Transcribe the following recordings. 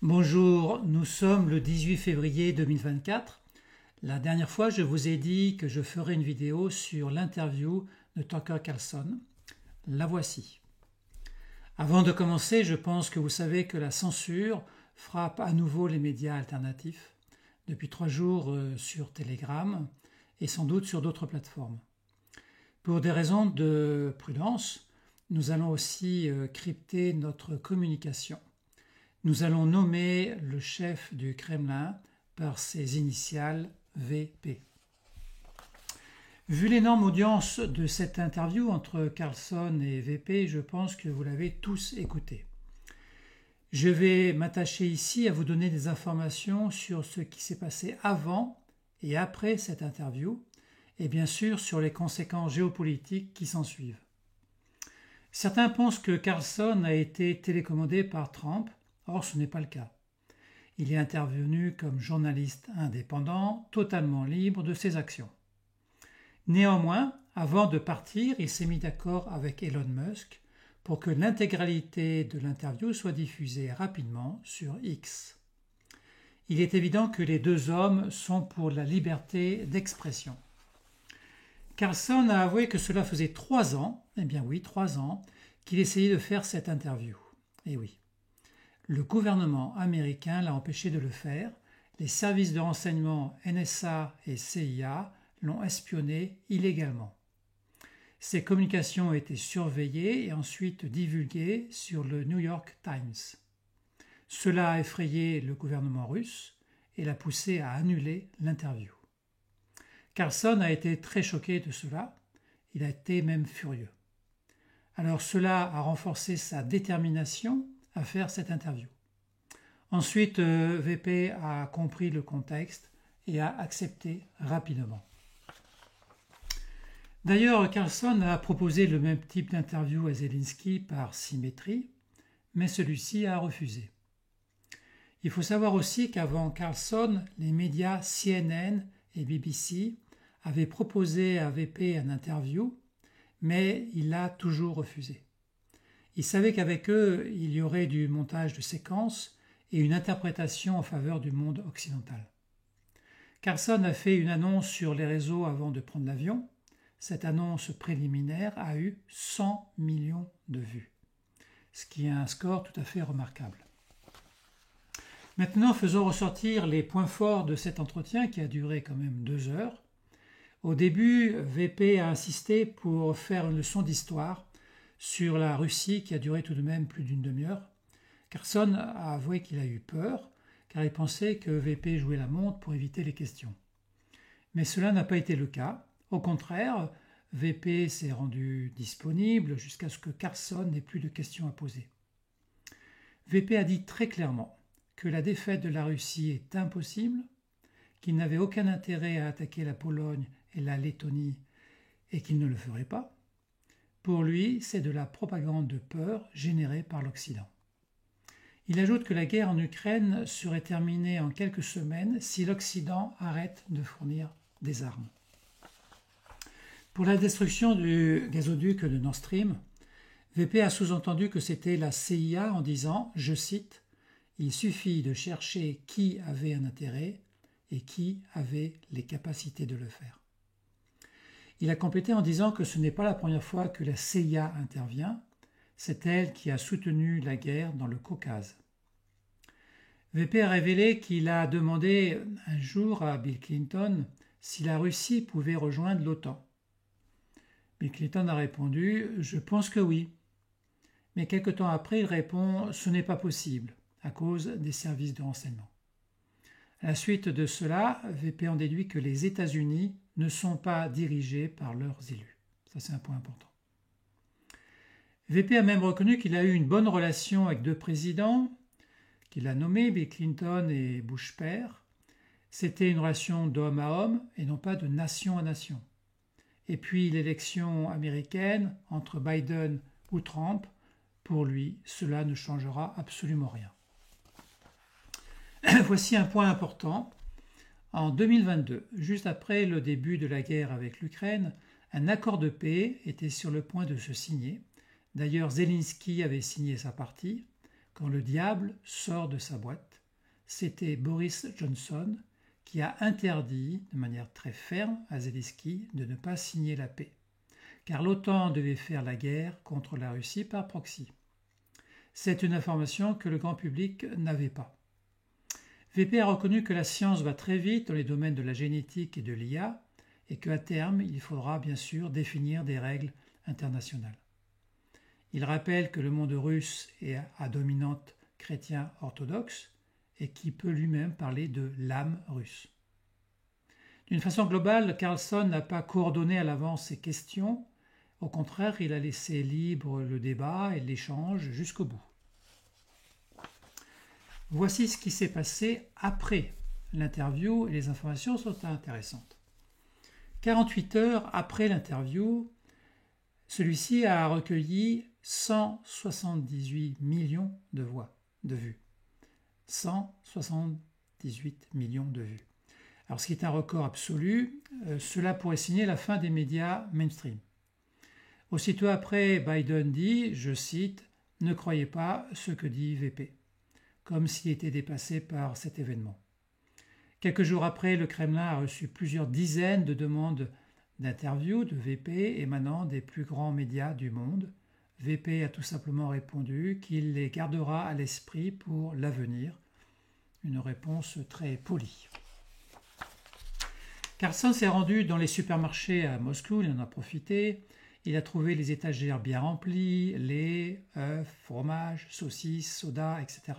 Bonjour, nous sommes le 18 février 2024. La dernière fois, je vous ai dit que je ferais une vidéo sur l'interview de Tucker Carlson. La voici. Avant de commencer, je pense que vous savez que la censure frappe à nouveau les médias alternatifs depuis 3 jours sur Telegram et sans doute sur d'autres plateformes. Pour des raisons de prudence, nous allons aussi crypter notre communication. Nous allons nommer le chef du Kremlin par ses initiales VP. Vu l'énorme audience de cette interview entre Carlson et VP, je pense que vous l'avez tous écouté. Je vais m'attacher ici à vous donner des informations sur ce qui s'est passé avant et après cette interview, et bien sûr sur les conséquences géopolitiques qui s'ensuivent. Certains pensent que Carlson a été télécommandé par Trump. Or, ce n'est pas le cas. Il est intervenu comme journaliste indépendant, totalement libre de ses actions. Néanmoins, avant de partir, il s'est mis d'accord avec Elon Musk pour que l'intégralité de l'interview soit diffusée rapidement sur X. Il est évident que les deux hommes sont pour la liberté d'expression. Carlson a avoué que cela faisait 3 ans, 3 ans, qu'il essayait de faire cette interview. Et oui. Le gouvernement américain l'a empêché de le faire. Les services de renseignement NSA et CIA l'ont espionné illégalement. Ces communications ont été surveillées et ensuite divulguées sur le New York Times. Cela a effrayé le gouvernement russe et l'a poussé à annuler l'interview. Carlson a été très choqué de cela. Il a été même furieux. Alors cela a renforcé sa détermination à faire cette interview. Ensuite, VP a compris le contexte et a accepté rapidement. D'ailleurs, Carlson a proposé le même type d'interview à Zelensky par symétrie, mais celui-ci a refusé. Il faut savoir aussi qu'avant Carlson, les médias CNN et BBC avaient proposé à VP une interview, mais il a toujours refusé. Il savait qu'avec eux, il y aurait du montage de séquences et une interprétation en faveur du monde occidental. Carlson a fait une annonce sur les réseaux avant de prendre l'avion. Cette annonce préliminaire a eu 100 millions de vues, ce qui est un score tout à fait remarquable. Maintenant, faisons ressortir les points forts de cet entretien qui a duré quand même 2 heures. Au début, VP a insisté pour faire une leçon d'histoire sur la Russie qui a duré tout de même plus d'une demi-heure. Carlson a avoué qu'il a eu peur car il pensait que VP jouait la montre pour éviter les questions. Mais cela n'a pas été le cas. Au contraire, VP s'est rendu disponible jusqu'à ce que Carlson n'ait plus de questions à poser. VP a dit très clairement que la défaite de la Russie est impossible, qu'il n'avait aucun intérêt à attaquer la Pologne et la Lettonie et qu'il ne le ferait pas. Pour lui, c'est de la propagande de peur générée par l'Occident. Il ajoute que la guerre en Ukraine serait terminée en quelques semaines si l'Occident arrête de fournir des armes. Pour la destruction du gazoduc de Nord Stream, VP a sous-entendu que c'était la CIA en disant, je cite, « Il suffit de chercher qui avait un intérêt et qui avait les capacités de le faire. » Il a complété en disant que ce n'est pas la première fois que la CIA intervient, c'est elle qui a soutenu la guerre dans le Caucase. VP a révélé qu'il a demandé un jour à Bill Clinton si la Russie pouvait rejoindre l'OTAN. Bill Clinton a répondu « Je pense que oui ». Mais quelque temps après, il répond « Ce n'est pas possible » à cause des services de renseignement. À la suite de cela, VP en déduit que les États-Unis ne sont pas dirigés par leurs élus. Ça, c'est un point important. VP a même reconnu qu'il a eu une bonne relation avec 2 présidents, qu'il a nommés, Bill Clinton et Bush père. C'était une relation d'homme à homme et non pas de nation à nation. Et puis l'élection américaine entre Biden ou Trump, pour lui, cela ne changera absolument rien. Voici un point important. En 2022, juste après le début de la guerre avec l'Ukraine, un accord de paix était sur le point de se signer. D'ailleurs, Zelensky avait signé sa partie, quand le diable sort de sa boîte. C'était Boris Johnson qui a interdit de manière très ferme à Zelensky de ne pas signer la paix, car l'OTAN devait faire la guerre contre la Russie par proxy. C'est une information que le grand public n'avait pas. VP a reconnu que la science va très vite dans les domaines de la génétique et de l'IA et qu'à terme, il faudra bien sûr définir des règles internationales. Il rappelle que le monde russe est à dominante chrétien orthodoxe et qui peut lui-même parler de l'âme russe. D'une façon globale, Carlson n'a pas coordonné à l'avance ses questions. Au contraire, il a laissé libre le débat et l'échange jusqu'au bout. Voici ce qui s'est passé après l'interview et les informations sont intéressantes. 48 heures après l'interview, celui-ci a recueilli 178 millions de vues. 178 millions de vues. Alors ce qui est un record absolu, cela pourrait signer la fin des médias mainstream. Aussitôt après, Biden dit, je cite, « Ne croyez pas ce que dit VP », comme s'il était dépassé par cet événement. Quelques jours après, le Kremlin a reçu plusieurs dizaines de demandes d'interviews de VP émanant des plus grands médias du monde. VP a tout simplement répondu qu'il les gardera à l'esprit pour l'avenir. Une réponse très polie. Carlson s'est rendu dans les supermarchés à Moscou, il en a profité. Il a trouvé les étagères bien remplies, lait, œufs, fromage, saucisses, soda, etc.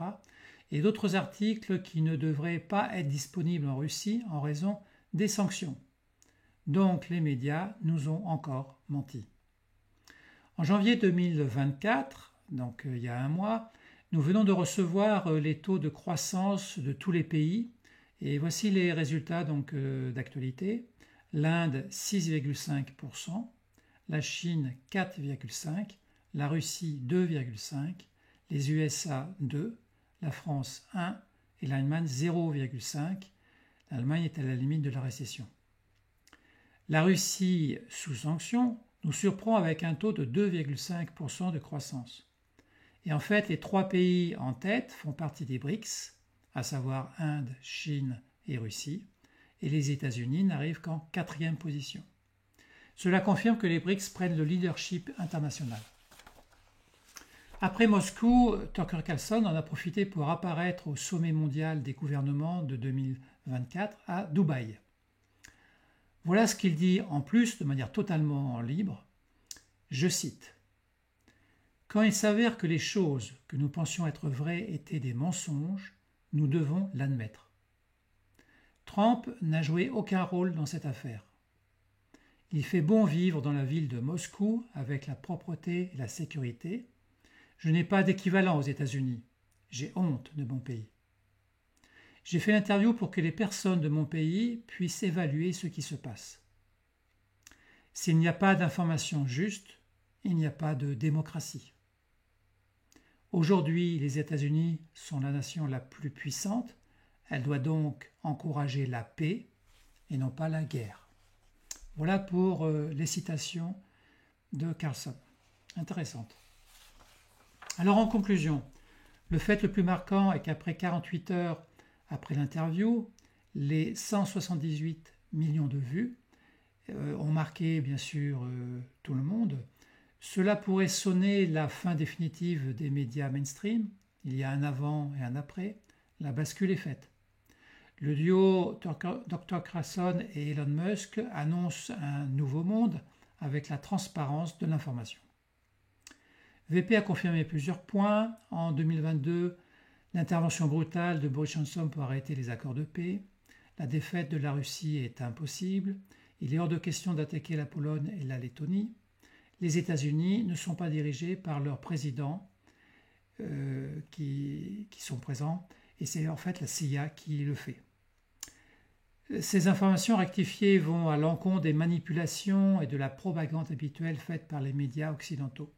et d'autres articles qui ne devraient pas être disponibles en Russie en raison des sanctions. Donc les médias nous ont encore menti. En janvier 2024, donc il y a un mois, nous venons de recevoir les taux de croissance de tous les pays et voici les résultats d'actualité. L'Inde 6,5%, la Chine 4,5%, la Russie 2,5%, les USA 2%, la France 1% et l'Allemagne 0,5%. L'Allemagne est à la limite de la récession. La Russie, sous sanction, nous surprend avec un taux de 2,5% de croissance. Et en fait, les trois pays en tête font partie des BRICS, à savoir Inde, Chine et Russie, et les États-Unis n'arrivent qu'en 4e position. Cela confirme que les BRICS prennent le leadership international. Après Moscou, Tucker Carlson en a profité pour apparaître au sommet mondial des gouvernements de 2024 à Dubaï. Voilà ce qu'il dit en plus de manière totalement libre. Je cite. « Quand il s'avère que les choses que nous pensions être vraies étaient des mensonges, nous devons l'admettre. Trump n'a joué aucun rôle dans cette affaire. Il fait bon vivre dans la ville de Moscou avec la propreté et la sécurité. Je n'ai pas d'équivalent aux États-Unis. J'ai honte de mon pays. J'ai fait l'interview pour que les personnes de mon pays puissent évaluer ce qui se passe. S'il n'y a pas d'information juste, il n'y a pas de démocratie. Aujourd'hui, les États-Unis sont la nation la plus puissante. Elle doit donc encourager la paix et non pas la guerre. » Voilà pour les citations de Carlson. Intéressantes. Alors en conclusion, le fait le plus marquant est qu'après 48 heures après l'interview, les 178 millions de vues ont marqué bien sûr tout le monde. Cela pourrait sonner la fin définitive des médias mainstream. Il y a un avant et un après. La bascule est faite. Le duo Dr. Carlson et Elon Musk annonce un nouveau monde avec la transparence de l'information. VP a confirmé plusieurs points. En 2022, l'intervention brutale de Boris Johnson pour arrêter les accords de paix. La défaite de la Russie est impossible. Il est hors de question d'attaquer la Pologne et la Lettonie. Les États-Unis ne sont pas dirigés par leurs présidents qui sont présents et c'est en fait la CIA qui le fait. Ces informations rectifiées vont à l'encontre des manipulations et de la propagande habituelle faite par les médias occidentaux.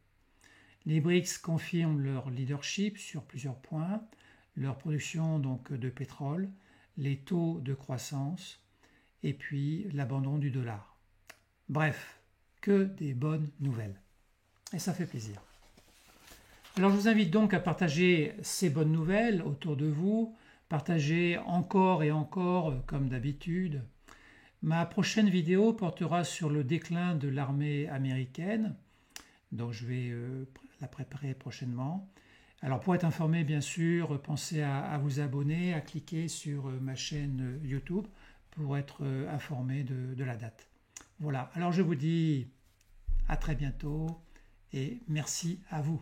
Les BRICS confirment leur leadership sur plusieurs points, leur production de pétrole, les taux de croissance et puis l'abandon du dollar. Bref, que des bonnes nouvelles. Et ça fait plaisir. Alors je vous invite donc à partager ces bonnes nouvelles autour de vous, partager encore et encore comme d'habitude. Ma prochaine vidéo portera sur le déclin de l'armée américaine, donc je vais la préparer prochainement. Alors pour être informé, bien sûr, pensez à vous abonner, à cliquer sur ma chaîne YouTube pour être informé de la date. Voilà, alors je vous dis à très bientôt et merci à vous.